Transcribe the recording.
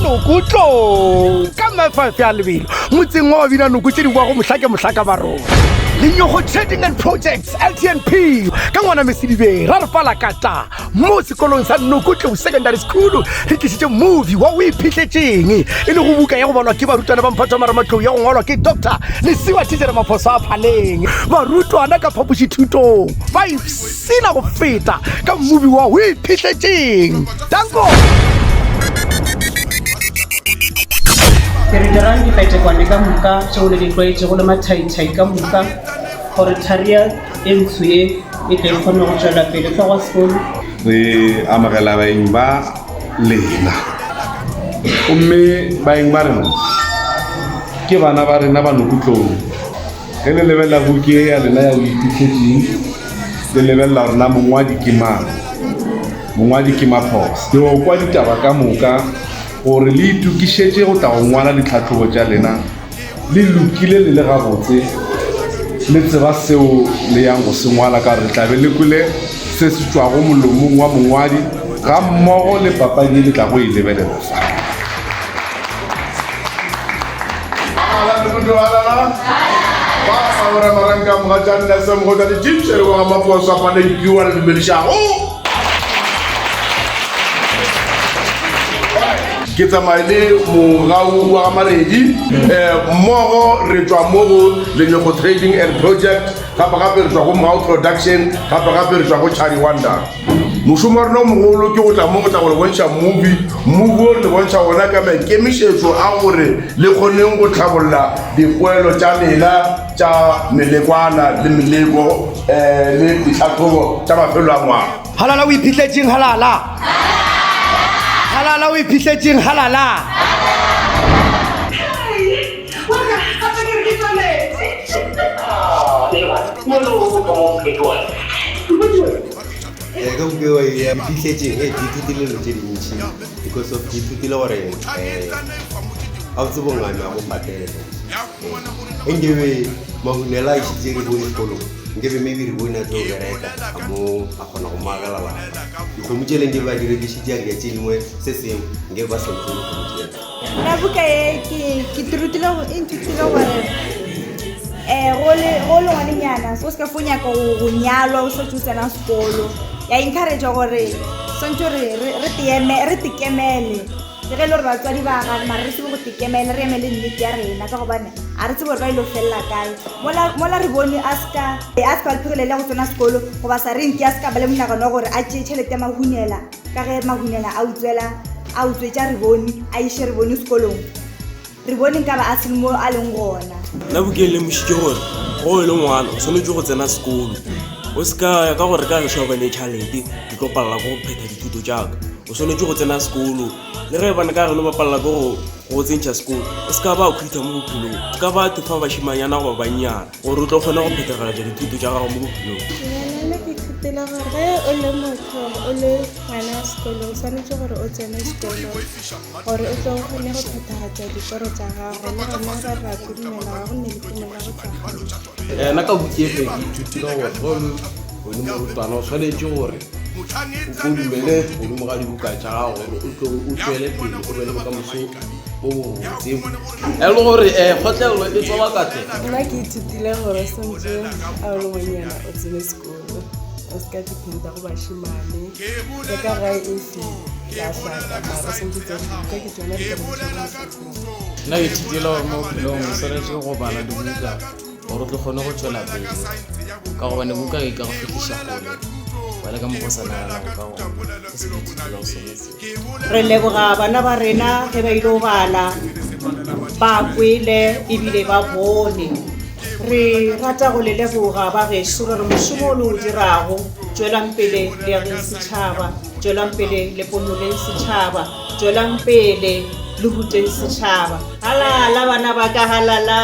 NokoTlou ka M5 ya lebelo motseng wa bina noko tse di bua go mohlaka ba rona le Nyoko Trading and Projects LTNP ka ngwana Mesedibe ra re fala kata mo sekolong sa NokoTlou Secondary School re tlisitse movie wa o iphihletseng e le go buka ya go balwa ke barutwana ba mphatsa maramatlou ya go ngwalwa ke Dr. Lesiwa Teacher Maphoso a Phaleng barutwana ka phaposithutong ba ipsina go feta ka movie wa o iphihletseng danko Kere dirang di fete kwane ka muka tšeo le di tlwaetše go le mathaithai ka muka gore tharia e ntsho e tle kgone go tšwela pele ka go sekolo re amogela baeng ba lena gomme baeng ba rena ke bana ba rena ba NokoTlou ge le lebelela buki e ya lena ya o iphihletseng le lebelela rena mongwadi ke Maphoso ke go kwa ditaba ka moka gore le itukišetše go tla go ngwala ditlhatlhobo tša lena le lokile le le gabotse le tseba seo le yang go se ngwala ka re tlabe le kwele se se tšwago molomong wa mongwadi ga mmogo le papadi le tla go e lebelela ke tsamaile mogau wa maredi mmogo re tswa mo le Nyoko Trading and Project gape re tswa go Mogau Production gape re tswa go Chari Wonder mošomo wa rena o mogolo ke go tla mo go tla go le bontšha movie o le bontšha gona ka maikemišetšo a gore le kgoneng go tlhabolola dipoelo tša lela tša melekwana le meleko le ditlhatlhobo tša mafelo a ngwaga halala o iphihletseng halala o iphihletseng halala ka bukewa ya iphihletseng di ithutile tse dintšhi because of di ithutile gore a botse bongame a go patele nkebe mahunela a išitse re bone sekolong nkebe maybe re bone a tlo bereka a mo a kgona go maagela bana dikgomo tše leng di ba di rekišitše a ria tše dingwe se sengwe nkebe ba santsone kgomo na buka e ke ithutile gore go le ngwanenyana o se ka fo nyaka go nyalwa o setse o tsena sekolo ya encourage gore swantse re tikemele le ge le gore batswadi ba gane mare re sebe go tikemele re emele nnete ya rena ka gobane a re tsebe gore ba ile go felela kae mola re bone a ska lephegele le go tsena sekolo goba sa renke a ska ba le monagano gore a tšee tšhelete mahunela ka ge mahunela a utswetša re bone a iše re bone sekolong re bone nka ba a se mo a leng gona nna bukeng le mošitše gore go e le ngwana o tshwanetse go tsena sekolo o seka ka gore ka gešo bane tšhalete di tlo palela go phetha dithuto jaaka o tshwanetse go tsena sekolo le ge bane ka reno ba palela ko go tsentšha sekolo o seka ba khwitha mo bophelong o ka ba thufa bašimanyana goba bannyana gore o tlo kgona go phethagela ja dithuto tša gago mo bophelong ke ithutela gore ge o le motho o le ngwana wa sekolo o tshwanetse gore o tsene sekolo gore o tlo kgone go phethagatša dikoro tša gago le gona ra ra dumela ga go nne le tumela go tla nna ka bukiege ke ithutile gore go le morutwana o tshwanetse gore o kodumele godimo ga dibuka tša gago gore o tswele pele o bele bokamoso bo bobotseng e le gore kgotlelelo e tswa bakate nna ke ithutile gore swantse a o le ngwenyana o tsene sekolo o se ka diphenta go bašimane le ka gae efe la hlaka mara swantse tsa dibuka ke tsona di ka nna ke ithutile gore mo bophelong o tshwanetse go bala dibuka gore o tlo kgone go tswela pele ka gobane buka e ka go fetiša gole wale ka mogo sanaganago ka go se ke ithutile go sonetse re leboga bana ba rena ge ba ile go bala ba kwele ebile ba bone re rata go le leboga ba gešo re mošomo o le o dirago tšwelang pele le ya setšhaba tšwelang pele le ponoleng setšhaba tšwelang pele le ruteng setšhaba halala bana ba ka halala